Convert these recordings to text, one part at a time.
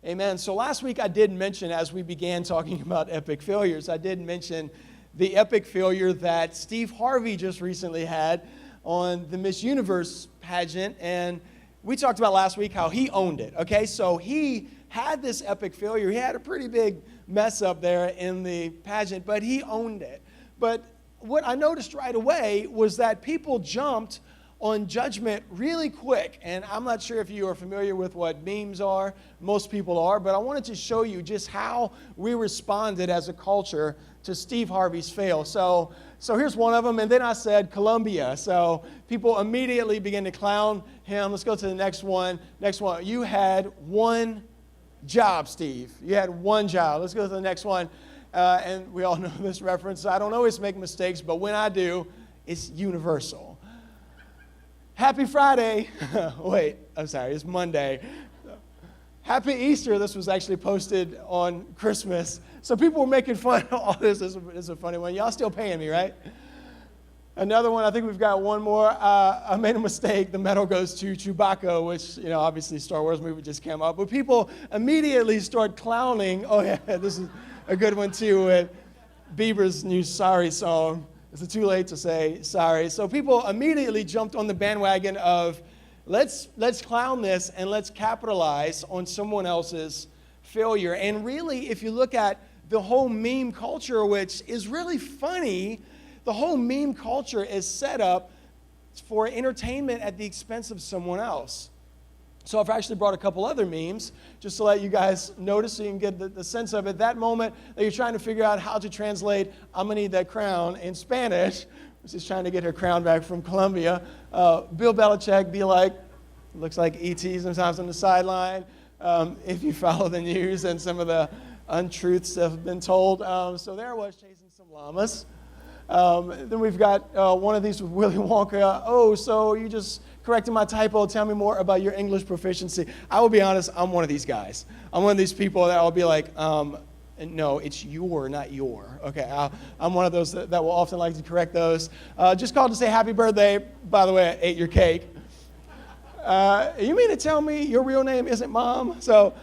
Amen. So last week I did mention, as we began talking about epic failures, I did mention the epic failure that Steve Harvey just recently had on the Miss Universe pageant. And we talked about last week how he owned it. Okay, so he had this epic failure. He had a pretty big mess up there in the pageant, but he owned it. But what I noticed right away was that people jumped on judgment really quick. And I'm not sure if you are familiar with what memes are. Most people are. But I wanted to show you just how we responded as a culture to Steve Harvey's fail. So here's one of them. And then I said Columbia. So people immediately begin to clown him. Let's go to the next one. Next one. You had one job, Steve. You had one job. Let's go to the next one. And we all know this reference. I don't always make mistakes, but when I do, it's universal. Happy Friday. Wait, I'm sorry, it's Monday. Happy Easter. This was actually posted on Christmas. So people were making fun of all this. This is a funny one. Y'all still paying me, right? Another one, I think we've got one more. I made a mistake. The medal goes to Chewbacca, which, obviously Star Wars movie just came out. But people immediately start clowning. Oh, yeah, this is a good one, too, with Bieber's new Sorry song. Is it too late to say sorry? So people immediately jumped on the bandwagon of let's clown this and let's capitalize on someone else's failure. And really, if you look at the whole meme culture, which is really funny, the whole meme culture is set up for entertainment at the expense of someone else. So I've actually brought a couple other memes just to let you guys notice so you can get the sense of it. That moment that you're trying to figure out how to translate "I'm gonna need that crown" in Spanish, which is trying to get her crown back from Colombia. Bill Belichick be like, looks like E.T. sometimes on the sideline. If you follow the news and some of the untruths that have been told. So there I was chasing some llamas. Then we've got one of these with Willy Wonka. Oh, so you just corrected my typo. Tell me more about your English proficiency. I will be honest, I'm one of these guys. I'm one of these people that will be like, no, it's your, not your. Okay, I'm one of those that will often like to correct those. Just called to say happy birthday. By the way, I ate your cake. You mean to tell me your real name isn't Mom? So,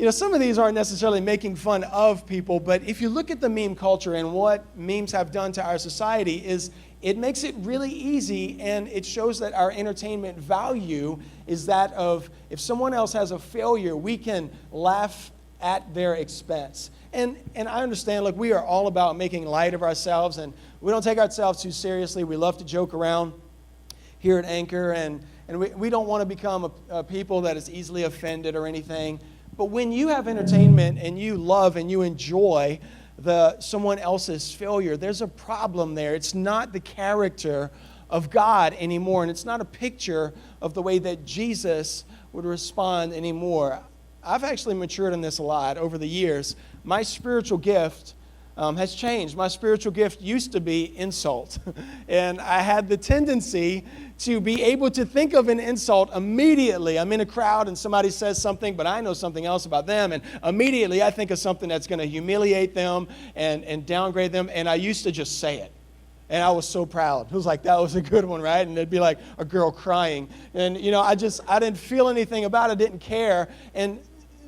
some of these aren't necessarily making fun of people, but if you look at the meme culture and what memes have done to our society is it makes it really easy, and it shows that our entertainment value is that of if someone else has a failure, we can laugh at their expense. And I understand, look, we are all about making light of ourselves, and we don't take ourselves too seriously. We love to joke around here at Anchor, and we don't want to become a people that is easily offended or anything. But when you have entertainment and you love and you enjoy someone else's failure, there's a problem there. It's not the character of God anymore, and it's not a picture of the way that Jesus would respond anymore. I've actually matured in this a lot over the years. My spiritual gift has changed. My spiritual gift used to be insult, and I had the tendency to be able to think of an insult immediately. I'm in a crowd and somebody says something, but I know something else about them, and immediately I think of something that's going to humiliate them and downgrade them, and I used to just say it. And I was so proud. It was like, that was a good one, right? And it'd be like a girl crying. And, I didn't feel anything about it, didn't care. And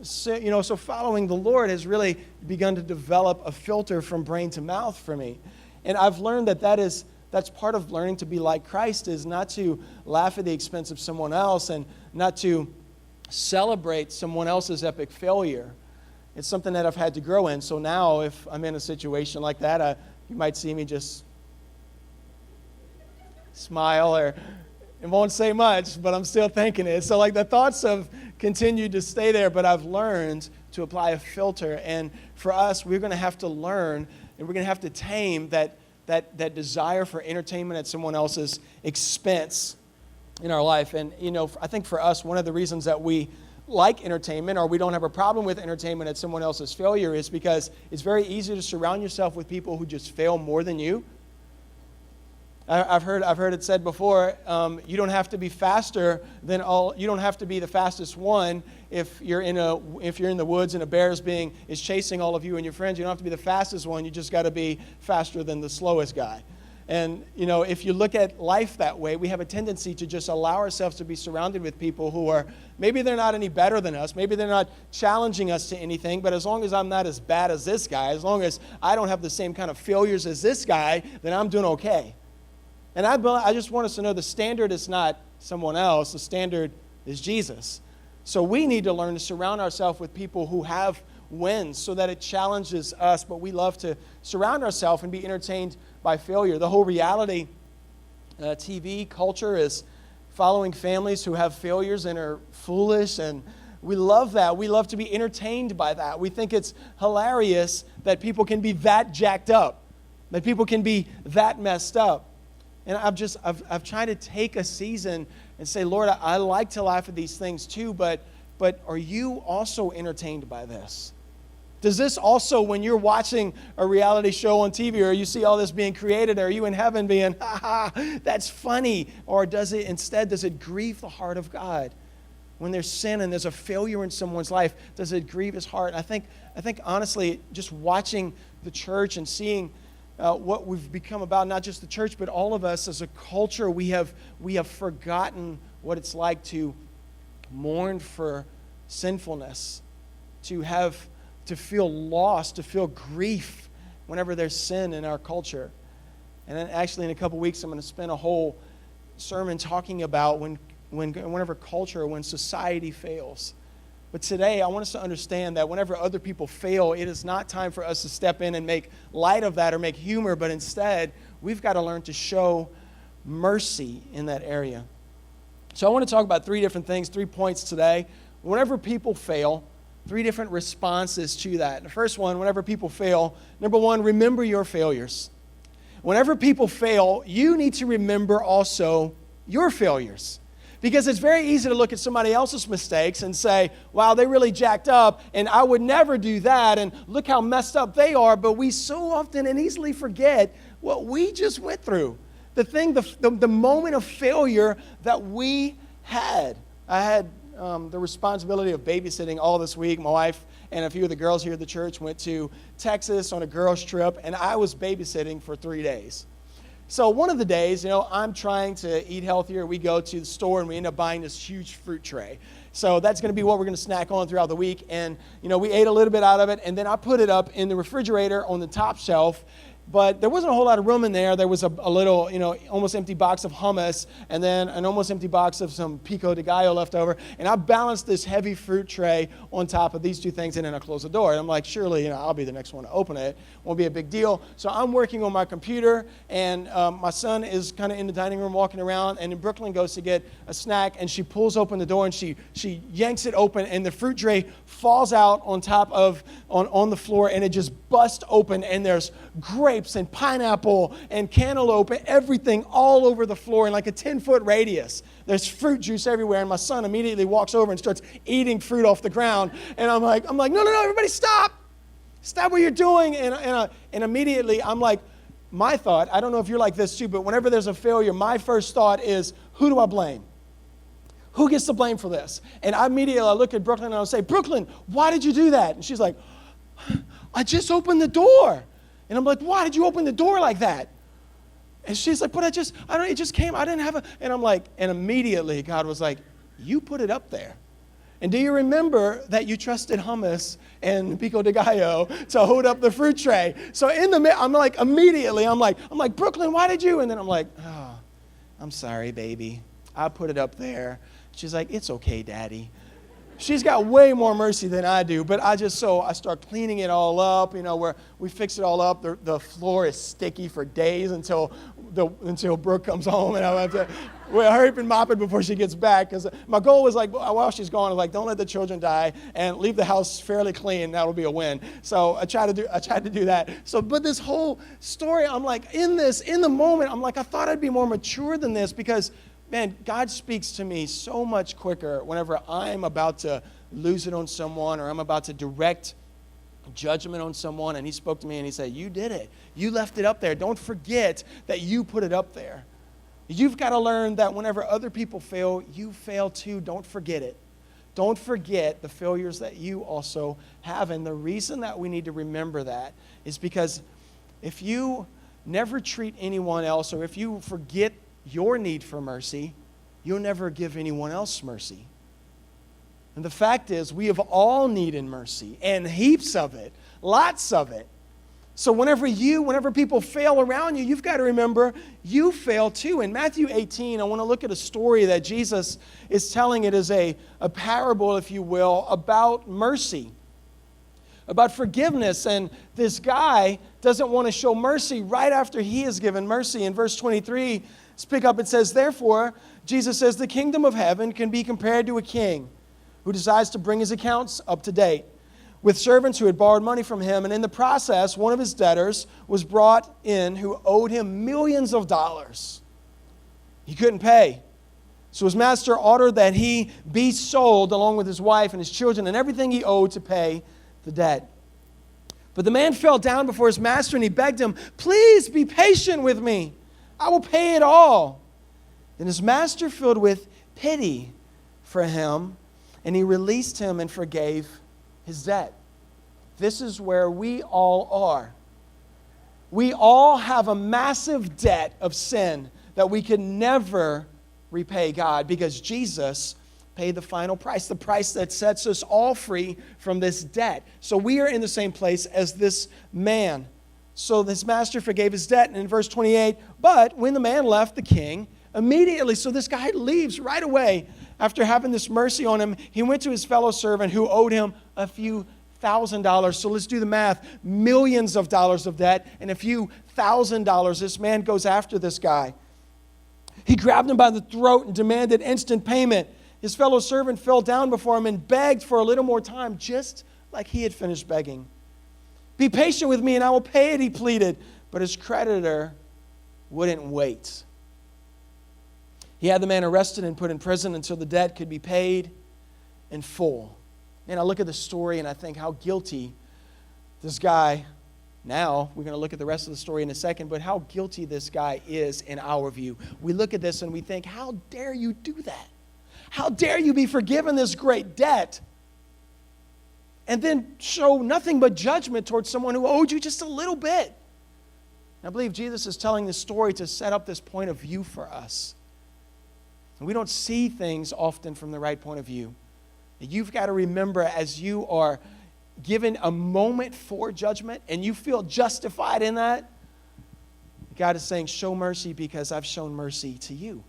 so following the Lord has really begun to develop a filter from brain to mouth for me. And I've learned that's part of learning to be like Christ, is not to laugh at the expense of someone else and not to celebrate someone else's epic failure. It's something that I've had to grow in. So now if I'm in a situation like that, you might see me just smile and won't say much, but I'm still thinking it. So the thoughts have continued to stay there, but I've learned to apply a filter. And for us, we're going to have to learn, and we're going to have to tame that desire for entertainment at someone else's expense in our life. And, I think for us, one of the reasons that we like entertainment, or we don't have a problem with entertainment at someone else's failure, is because it's very easy to surround yourself with people who just fail more than you. I've heard it said before, you don't have to be faster than all. You don't have to be the fastest one if you're in the woods and a bear is chasing all of you and your friends. You don't have to be the fastest one. You just got to be faster than the slowest guy. And, if you look at life that way, we have a tendency to just allow ourselves to be surrounded with people who are, maybe they're not any better than us, maybe they're not challenging us to anything, but as long as I'm not as bad as this guy, as long as I don't have the same kind of failures as this guy, then I'm doing okay. And I just want us to know the standard is not someone else, the standard is Jesus. So we need to learn to surround ourselves with people who have wins so that it challenges us, but we love to surround ourselves and be entertained by failure. The whole reality TV culture is following families who have failures and are foolish, and we love that. We love to be entertained by that. We think it's hilarious that people can be that jacked up, that people can be that messed up. And I've tried to take a season and say, Lord, I like to laugh at these things too, but are you also entertained by this? Does this also, when you're watching a reality show on TV or you see all this being created, are you in heaven being, that's funny? Or does it grieve the heart of God? When there's sin and there's a failure in someone's life, does it grieve his heart? I think honestly, just watching the church and seeing what we've become about, not just the church, but all of us as a culture, we have forgotten what it's like to mourn for sinfulness, to feel lost, to feel grief whenever there's sin in our culture. And then actually in a couple weeks, I'm going to spend a whole sermon talking about whenever culture, when society fails. But today, I want us to understand that whenever other people fail, it is not time for us to step in and make light of that or make humor, but instead, we've got to learn to show mercy in that area. So I want to talk about 3 different things, 3 points today. Whenever people fail, 3 different responses to that. The first one, whenever people fail, number 1, remember your failures. Whenever people fail, you need to remember also your failures. Because it's very easy to look at somebody else's mistakes and say, wow, they really jacked up, and I would never do that, and look how messed up they are. But we so often and easily forget what we just went through. The moment of failure that we had. I had the responsibility of babysitting all this week. My wife and a few of the girls here at the church went to Texas on a girls' trip, and I was babysitting for 3 days. So one of the days, I'm trying to eat healthier. We go to the store and we end up buying this huge fruit tray. So that's going to be what we're going to snack on throughout the week. And, we ate a little bit out of it, and then I put it up in the refrigerator on the top shelf. But there wasn't a whole lot of room in there. There was a little, almost empty box of hummus and then an almost empty box of some pico de gallo left over. And I balanced this heavy fruit tray on top of these 2 things, and then I closed the door. And I'm like, surely, I'll be the next one to open it. Won't be a big deal. So I'm working on my computer, and my son is kind of in the dining room walking around, and then Brooklyn goes to get a snack, and she pulls open the door, and she yanks it open, and the fruit tray falls out on top of, on the floor, and it just busts open, and there's grapes and pineapple and cantaloupe and everything all over the floor in like a 10-foot radius. There's fruit juice everywhere, and my son immediately walks over and starts eating fruit off the ground. And I'm like, no, everybody stop. Stop what you're doing. And immediately I'm like, my thought, I don't know if you're like this too, but whenever there's a failure, my first thought is, who do I blame? Who gets the blame for this? And I look at Brooklyn and I'll say, Brooklyn, why did you do that? And she's like, I just opened the door. And I'm like, why did you open the door like that? And she's like, but it just came. I didn't have a, and I'm like, and immediately God was like, you put it up there. And do you remember that you trusted hummus and pico de gallo to hold up the fruit tray? So I'm like, immediately, I'm like, Brooklyn, why did you? And then I'm like, oh, I'm sorry, baby. I put it up there. She's like, it's okay, Daddy. She's got way more mercy than I do, but I start cleaning it all up, where we fix it all up. The floor is sticky for days until Brooke comes home, and I have to hurry up and mop it before she gets back. Because my goal was like, while she's gone, I was like, don't let the children die and leave the house fairly clean. That'll be a win. So I tried to do that. So, but this whole story, I'm like, in the moment, I'm like, I thought I'd be more mature than this because, man, God speaks to me so much quicker whenever I'm about to lose it on someone or I'm about to direct judgment on someone. And he spoke to me and he said, you did it. You left it up there. Don't forget that you put it up there. You've got to learn that whenever other people fail, you fail too. Don't forget it. Don't forget the failures that you also have. And the reason that we need to remember that is because if you never treat anyone else, or if you forget your need for mercy, you'll never give anyone else mercy. And the fact is, we have all needed mercy, and heaps of it, lots of it. So whenever people fail around you, you've got to remember you fail too. In Matthew 18, I want to look at a story that Jesus is telling. It is a parable, if you will, about mercy, about forgiveness. And this guy doesn't want to show mercy right after he is given mercy. In verse 23, let's pick up. It says, therefore, Jesus says, the kingdom of heaven can be compared to a king who desires to bring his accounts up to date with servants who had borrowed money from him. And in the process, one of his debtors was brought in who owed him millions of dollars. He couldn't pay. So his master ordered that he be sold along with his wife and his children and everything he owed to pay the debt. But the man fell down before his master and he begged him, please be patient with me. I will pay it all. Then his master, filled with pity for him, and he released him and forgave his debt. This is where we all are. We all have a massive debt of sin that we can never repay God, because Jesus paid the final price, the price that sets us all free from this debt. So we are in the same place as this man. So this master forgave his debt. And in verse 28, but when the man left the king, immediately, so this guy leaves right away after having this mercy on him, he went to his fellow servant who owed him a few $1,000. So let's do the math. Millions of dollars of debt and a few $1,000. This man goes after this guy. He grabbed him by the throat and demanded instant payment. His fellow servant fell down before him and begged for a little more time, just like he had finished begging. Be patient with me and I will pay it, he pleaded. But his creditor wouldn't wait. He had the man arrested and put in prison until the debt could be paid in full. And I look at the story and I think how guilty this guy, now we're going to look at the rest of the story in a second, but how guilty this guy is in our view. We look at this and we think, how dare you do that? How dare you be forgiven this great debt and then show nothing but judgment towards someone who owed you just a little bit? And I believe Jesus is telling this story to set up this point of view for us. And we don't see things often from the right point of view. You've got to remember, as you are given a moment for judgment and you feel justified in that, God is saying, show mercy because I've shown mercy to you.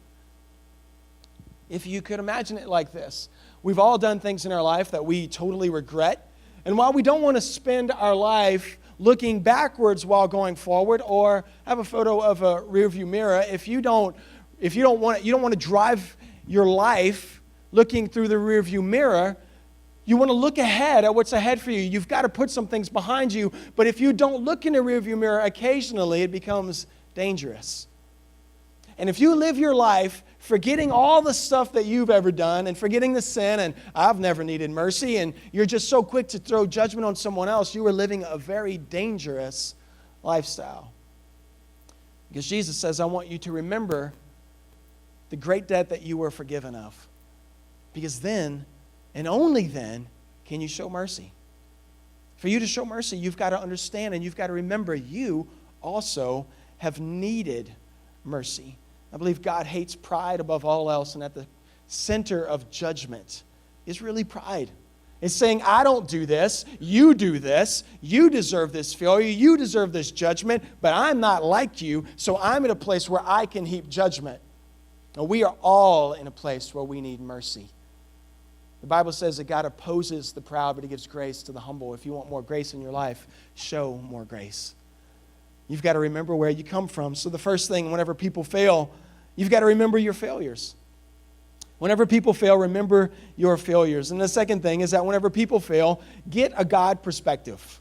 If you could imagine it like this, we've all done things in our life that we totally regret. And while we don't want to spend our life looking backwards while going forward or have a photo of a rearview mirror, if you don't want to drive your life looking through the rearview mirror, you want to look ahead at what's ahead for you. You've got to put some things behind you. But if you don't look in the rearview mirror occasionally, it becomes dangerous. And if you live your life forgetting all the stuff that you've ever done and forgetting the sin and I've never needed mercy and you're just so quick to throw judgment on someone else, you are living a very dangerous lifestyle. Because Jesus says, I want you to remember the great debt that you were forgiven of. Because then, and only then, can you show mercy. For you to show mercy, you've got to understand and you've got to remember you also have needed mercy. I believe God hates pride above all else, and at the center of judgment is really pride. It's saying, I don't do this, you do this, you deserve this failure, you deserve this judgment, but I'm not like you, so I'm at a place where I can heap judgment. Now, we are all in a place where we need mercy. The Bible says that God opposes the proud, but he gives grace to the humble. If you want more grace in your life, show more grace. You've got to remember where you come from. So the first thing, whenever people fail, you've got to remember your failures. Whenever people fail, remember your failures. And the second thing is that whenever people fail, get a God perspective.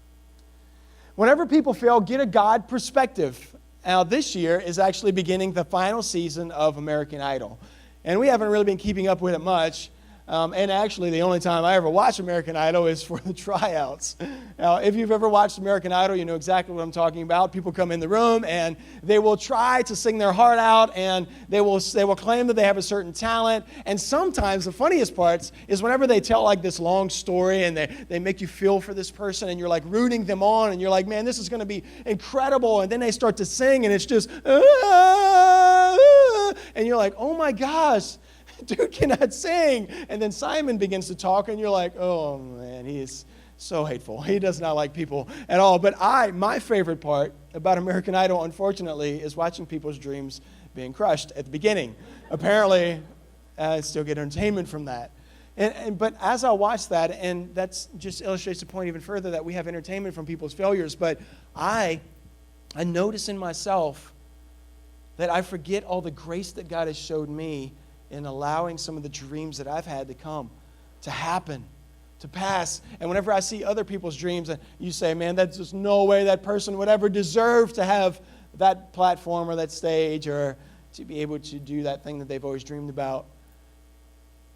Whenever people fail, get a God perspective. Now, this year is actually beginning the final season of American Idol. And we haven't really been keeping up with it much. And actually, the only time I ever watch American Idol is for the tryouts. Now, if you've ever watched American Idol, you know exactly what I'm talking about. People come in the room, and they will try to sing their heart out, and they will claim that they have a certain talent. And sometimes the funniest parts is whenever they tell like this long story, and they make you feel for this person, and you're like rooting them on, and you're like, man, this is going to be incredible. And then they start to sing, and it's just, and you're like, oh my gosh. Dude cannot sing. And then Simon begins to talk, and you're like, oh, man, he is so hateful. He does not like people at all. But my favorite part about American Idol, unfortunately, is watching people's dreams being crushed at the beginning. Apparently, I still get entertainment from that. But as I watch that, and that just illustrates the point even further that we have entertainment from people's failures, but I notice in myself that I forget all the grace that God has showed me in allowing some of the dreams that I've had to come, to happen, to pass. And whenever I see other people's dreams, you say, man, that's just no way that person would ever deserve to have that platform or that stage or to be able to do that thing that they've always dreamed about.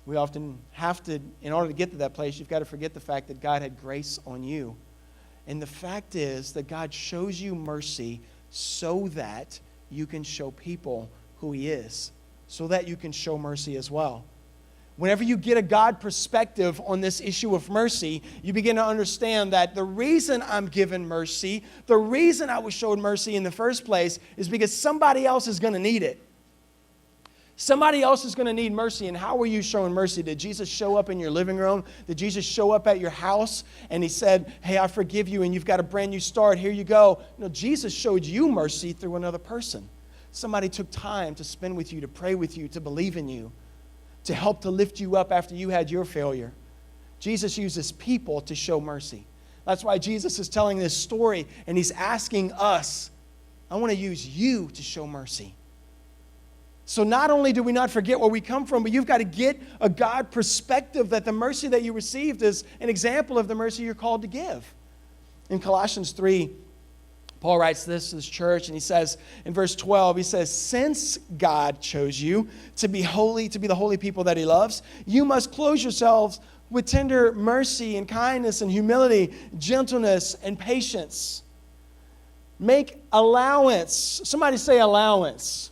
We often have to, in order to get to that place, you've got to forget the fact that God had grace on you. And the fact is that God shows you mercy so that you can show people who He is, so that you can show mercy as well. Whenever you get a God perspective on this issue of mercy, you begin to understand that the reason I'm given mercy, the reason I was showed mercy in the first place is because somebody else is going to need it. Somebody else is going to need mercy. And how were you showing mercy? Did Jesus show up in your living room? Did Jesus show up at your house and He said, hey, I forgive you and you've got a brand new start. Here you go. No, Jesus showed you mercy through another person. Somebody took time to spend with you, to pray with you, to believe in you, to help to lift you up after you had your failure. Jesus uses people to show mercy. That's why Jesus is telling this story, and He's asking us, I want to use you to show mercy. So not only do we not forget where we come from, but you've got to get a God perspective that the mercy that you received is an example of the mercy you're called to give. In Colossians 3, Paul writes this to this church, and he says in verse 12, he says, since God chose you to be holy, to be the holy people that He loves, you must clothe yourselves with tender mercy and kindness and humility, gentleness and patience. Make allowance. Somebody say allowance.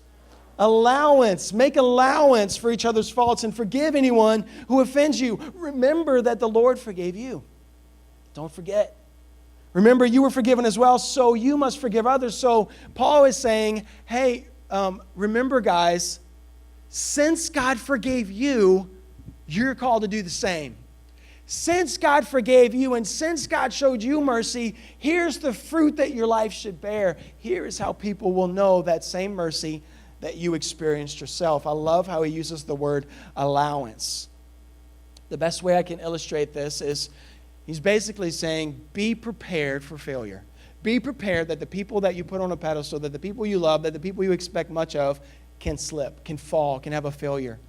Allowance. Make allowance for each other's faults and forgive anyone who offends you. Remember that the Lord forgave you. Don't forget. Remember, you were forgiven as well, so you must forgive others. So Paul is saying, hey, remember, guys, since God forgave you, you're called to do the same. Since God forgave you and since God showed you mercy, here's the fruit that your life should bear. Here is how people will know that same mercy that you experienced yourself. I love how he uses the word allowance. The best way I can illustrate this is he's basically saying, be prepared for failure. Be prepared that the people that you put on a pedestal, that the people you love, that the people you expect much of can slip, can fall, can have a failure.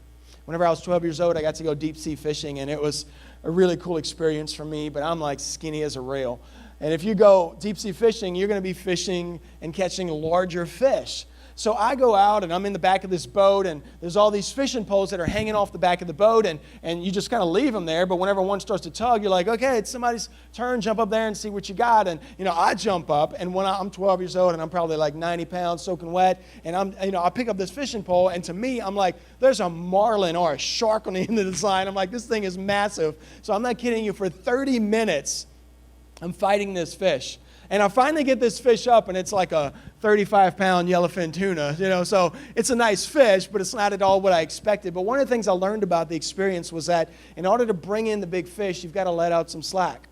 Whenever I was 12 years old, I got to go deep sea fishing, and it was a really cool experience for me, but I'm like skinny as a rail. And if you go deep sea fishing, you're going to be fishing and catching larger fish. So I go out, and I'm in the back of this boat, and there's all these fishing poles that are hanging off the back of the boat, and you just kind of leave them there. But whenever one starts to tug, you're like, okay, it's somebody's turn. Jump up there and see what you got. And, I jump up, and when I'm 12 years old, and I'm probably like 90 pounds soaking wet, and I pick up this fishing pole, and to me, I'm like, there's a marlin or a shark on the end of this line. I'm like, this thing is massive. So I'm not kidding you. For 30 minutes, I'm fighting this fish. And I finally get this fish up, and it's like a 35-pound yellowfin tuna, so it's a nice fish, but it's not at all what I expected. But one of the things I learned about the experience was that in order to bring in the big fish, you've got to let out some slack.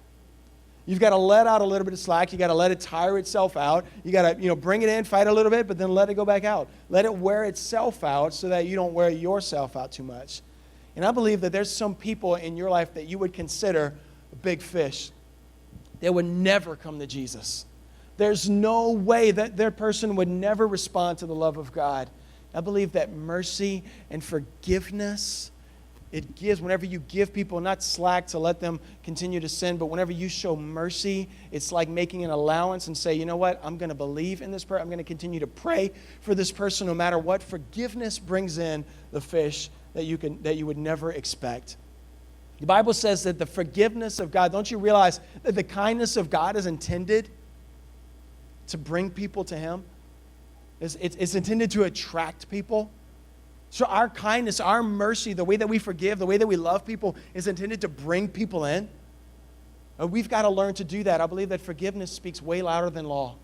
You've got to let out a little bit of slack. You've got to let it tire itself out. You got to, bring it in, fight a little bit, but then let it go back out. Let it wear itself out so that you don't wear yourself out too much. And I believe that there's some people in your life that you would consider a big fish. They would never come to Jesus. There's no way that their person would never respond to the love of God. I believe that mercy and forgiveness, it gives, whenever you give people not slack to let them continue to sin, but whenever you show mercy, it's like making an allowance and say, you know what, I'm going to believe in this person. I'm going to continue to pray for this person no matter what. Forgiveness brings in the fish that you would never expect. The Bible says that the forgiveness of God, don't you realize that the kindness of God is intended to bring people to Him? It's intended to attract people. So our kindness, our mercy, the way that we forgive, the way that we love people is intended to bring people in. And we've got to learn to do that. I believe that forgiveness speaks way louder than law.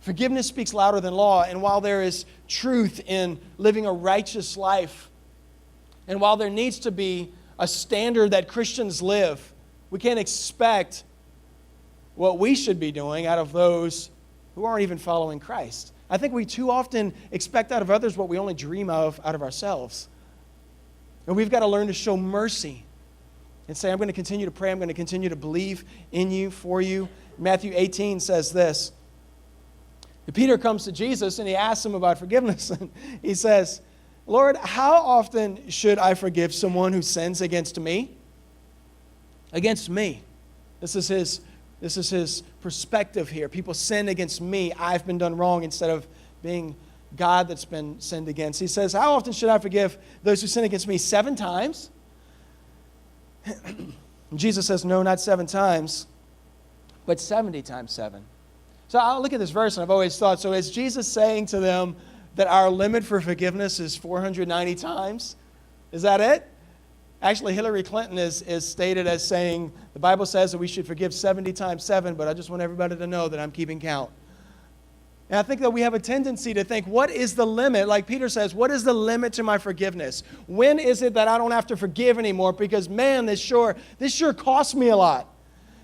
Forgiveness speaks louder than law. And while there is truth in living a righteous life, and while there needs to be a standard that Christians live, we can't expect what we should be doing out of those who aren't even following Christ. I think we too often expect out of others what we only dream of out of ourselves. And we've got to learn to show mercy and say, I'm going to continue to pray. I'm going to continue to believe in you, for you. Matthew 18 says this. Peter comes to Jesus and he asks him about forgiveness. And he says, Lord, how often should I forgive someone who sins against me? Against me. This is his perspective here. People sin against me. I've been done wrong instead of being God that's been sinned against. He says, how often should I forgive those who sin against me? 7 times? Jesus says, no, not 7 times, but 70 times 7. So I'll look at this verse and I've always thought, so is Jesus saying to them that our limit for forgiveness is 490 times? Is that it? Actually, Hillary Clinton is stated as saying, the Bible says that we should forgive 70 times 7, but I just want everybody to know that I'm keeping count. And I think that we have a tendency to think, what is the limit? Like Peter says, what is the limit to my forgiveness? When is it that I don't have to forgive anymore? Because, man, this sure cost me a lot.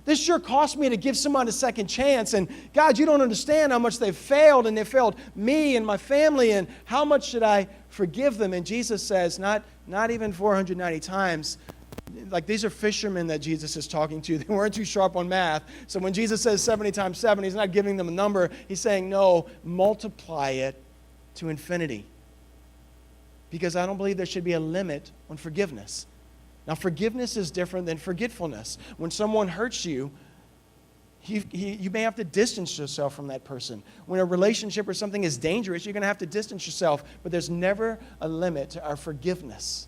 This sure cost me to give someone a second chance. And, God, you don't understand how much they've failed, and they failed me and my family, and how much should I forgive them? And Jesus says, not even 490 times. Like, these are fishermen that Jesus is talking to. They weren't too sharp on math. So when Jesus says 70 times 7, he's not giving them a number. He's saying, no, multiply it to infinity. Because I don't believe there should be a limit on forgiveness. Now, forgiveness is different than forgetfulness. When someone hurts you, you may have to distance yourself from that person. When a relationship or something is dangerous, you're going to have to distance yourself. But there's never a limit to our forgiveness.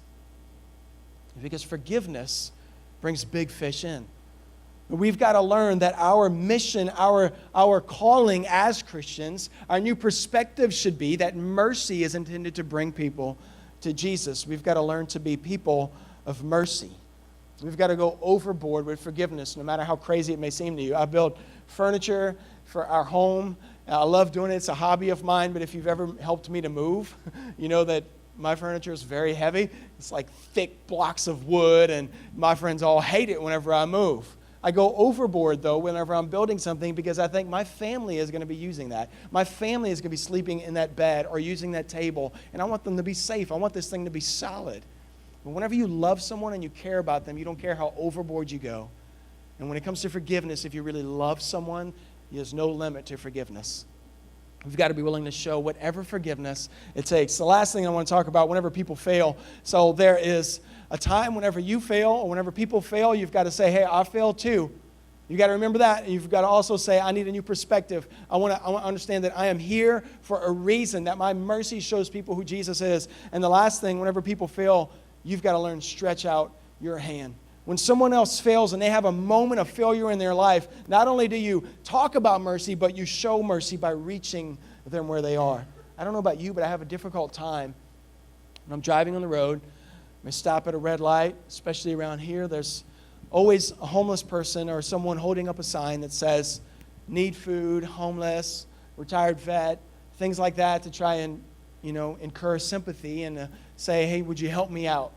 Because forgiveness brings big fish in. We've got to learn that our mission, our calling as Christians, our new perspective should be that mercy is intended to bring people to Jesus. We've got to learn to be people of mercy. We've got to go overboard with forgiveness, no matter how crazy it may seem to you. I build furniture for our home. I love doing it. It's a hobby of mine, but if you've ever helped me to move, you know that my furniture is very heavy. It's like thick blocks of wood, and my friends all hate it whenever I move. I go overboard, though, whenever I'm building something because I think my family is going to be using that. My family is going to be sleeping in that bed or using that table, and I want them to be safe. I want this thing to be solid. But whenever you love someone and you care about them, you don't care how overboard you go. And when it comes to forgiveness, if you really love someone, there's no limit to forgiveness. We've got to be willing to show whatever forgiveness it takes. The last thing I want to talk about, whenever people fail. So there is a time whenever you fail or whenever people fail, you've got to say, hey, I failed too. You've got to remember that. You've got to also say, I need a new perspective. I want to understand that I am here for a reason, that my mercy shows people who Jesus is. And the last thing, whenever people fail, you've got to learn to stretch out your hand. When someone else fails and they have a moment of failure in their life, not only do you talk about mercy, but you show mercy by reaching them where they are. I don't know about you, but I have a difficult time when I'm driving on the road. I stop at a red light, especially around here. There's always a homeless person or someone holding up a sign that says, need food, homeless, retired vet, things like that to try and, incur sympathy and say, hey, would you help me out?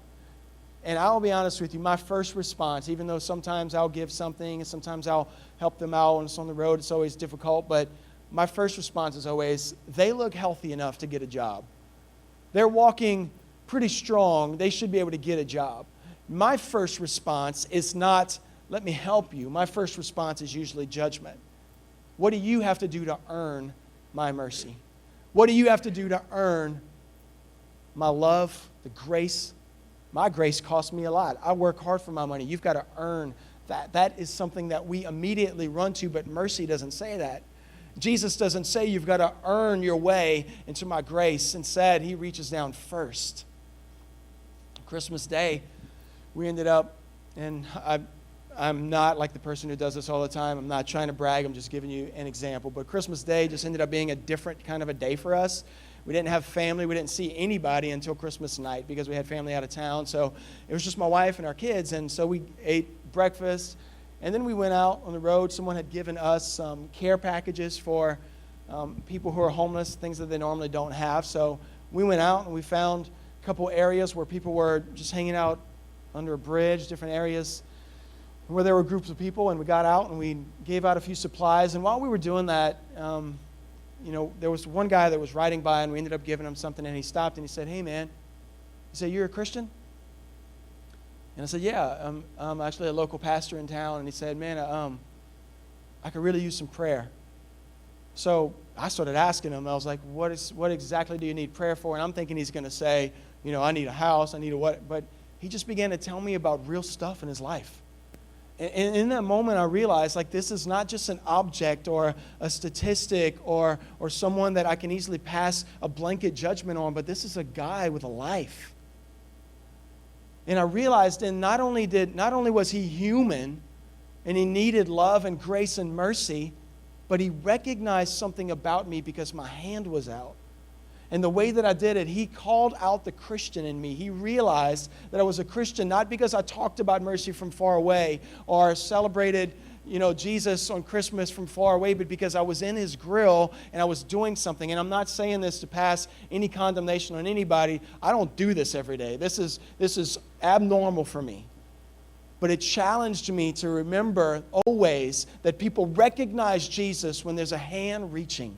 And I'll be honest with you, my first response, even though sometimes I'll give something and sometimes I'll help them out when it's on the road, it's always difficult, but my first response is always, they look healthy enough to get a job. They're walking pretty strong. They should be able to get a job. My first response is not, let me help you. My first response is usually judgment. What do you have to do to earn my mercy? What do you have to do to earn my love, the grace? My grace costs me a lot. I work hard for my money. You've got to earn that. That is something that we immediately run to, but mercy doesn't say that. Jesus doesn't say you've got to earn your way into my grace. Instead, he reaches down first. Christmas Day, we ended up and I'm not like the person who does this all the time. I'm not trying to brag. I'm just giving you an example. But Christmas Day just ended up being a different kind of a day for us. We didn't have family. We didn't see anybody until Christmas night because we had family out of town. So it was just my wife and our kids. And so we ate breakfast. And then we went out on the road. Someone had given us some care packages for people who are homeless, things that they normally don't have. So we went out and we found a couple areas where people were just hanging out under a bridge, different areas where there were groups of people, and we got out and we gave out a few supplies. And while we were doing that, there was one guy that was riding by, and we ended up giving him something, and he stopped and he said, "Hey, man," he said, "You're a Christian?" And I said, "Yeah, I'm actually a local pastor in town." And he said, "Man, I could really use some prayer." So I started asking him. I was like, what exactly do you need prayer for? And I'm thinking he's going to say, I need a house, I need a what? But he just began to tell me about real stuff in his life. And in that moment, I realized, this is not just an object or a statistic or someone that I can easily pass a blanket judgment on, but this is a guy with a life. And I realized, and not only was he human, and he needed love and grace and mercy, but he recognized something about me because my hand was out. And the way that I did it, he called out the Christian in me. He realized that I was a Christian, not because I talked about mercy from far away or celebrated, Jesus on Christmas from far away, but because I was in his grill and I was doing something. And I'm not saying this to pass any condemnation on anybody. I don't do this every day. This is abnormal for me. But it challenged me to remember always that people recognize Jesus when there's a hand reaching.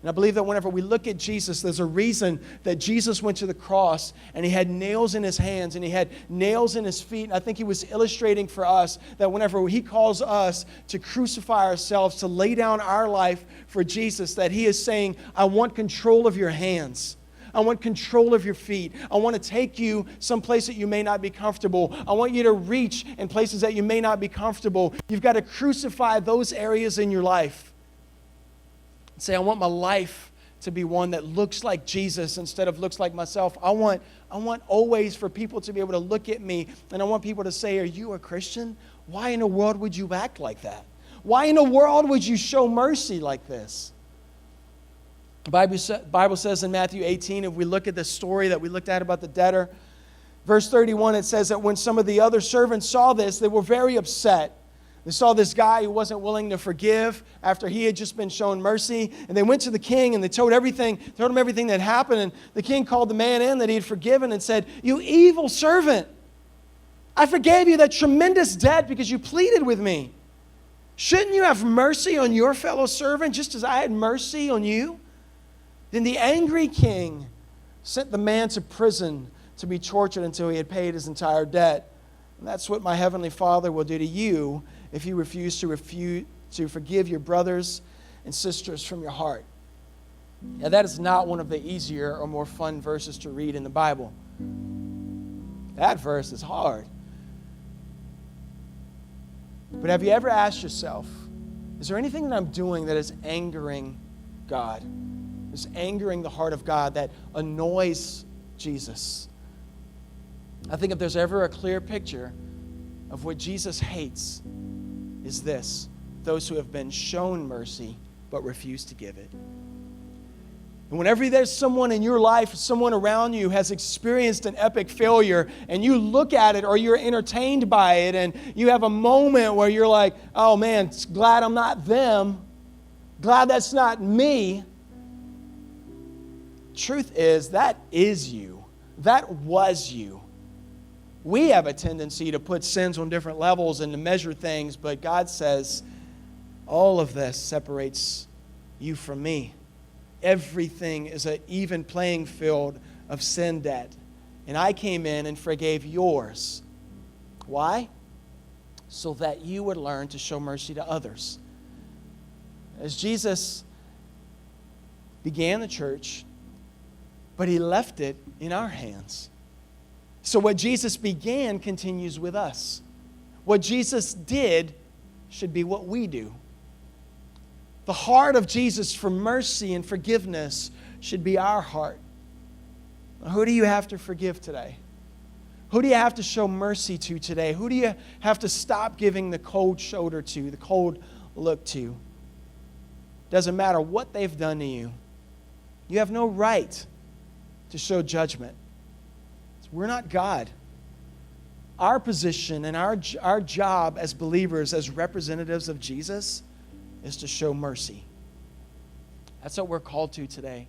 And I believe that whenever we look at Jesus, there's a reason that Jesus went to the cross and he had nails in his hands and he had nails in his feet. And I think he was illustrating for us that whenever he calls us to crucify ourselves, to lay down our life for Jesus, that he is saying, I want control of your hands. I want control of your feet. I want to take you someplace that you may not be comfortable. I want you to reach in places that you may not be comfortable. You've got to crucify those areas in your life. Say, I want my life to be one that looks like Jesus instead of looks like myself. I want always for people to be able to look at me, and I want people to say, are you a Christian? Why in the world would you act like that? Why in the world would you show mercy like this? The Bible says in Matthew 18, if we look at the story that we looked at about the debtor, verse 31, it says that when some of the other servants saw this, they were very upset. They saw this guy who wasn't willing to forgive after he had just been shown mercy. And they went to the king and they told him everything that happened. And the king called the man in that he had forgiven and said, "You evil servant, I forgave you that tremendous debt because you pleaded with me. Shouldn't you have mercy on your fellow servant just as I had mercy on you?" Then the angry king sent the man to prison to be tortured until he had paid his entire debt. And that's what my heavenly Father will do to you if you refuse to forgive your brothers and sisters from your heart. Now, that is not one of the easier or more fun verses to read in the Bible. That verse is hard. But have you ever asked yourself, is there anything that I'm doing that is angering God? Is angering the heart of God, that annoys Jesus? I think if there's ever a clear picture of what Jesus hates, is this: those who have been shown mercy but refuse to give it. And whenever there's someone in your life, someone around you has experienced an epic failure, and you look at it or you're entertained by it, and you have a moment where you're like, oh man, glad I'm not them, glad that's not me. Truth is, that is you. That was you. We have a tendency to put sins on different levels and to measure things, but God says, all of this separates you from me. Everything is an even playing field of sin debt. And I came in and forgave yours. Why? So that you would learn to show mercy to others. As Jesus began the church, but he left it in our hands. So what Jesus began continues with us. What Jesus did should be what we do. The heart of Jesus for mercy and forgiveness should be our heart. Who do you have to forgive today? Who do you have to show mercy to today? Who do you have to stop giving the cold shoulder to, the cold look to? Doesn't matter what they've done to you. You have no right to show judgment. We're not God. Our position and our job as believers, as representatives of Jesus, is to show mercy. That's what we're called to today.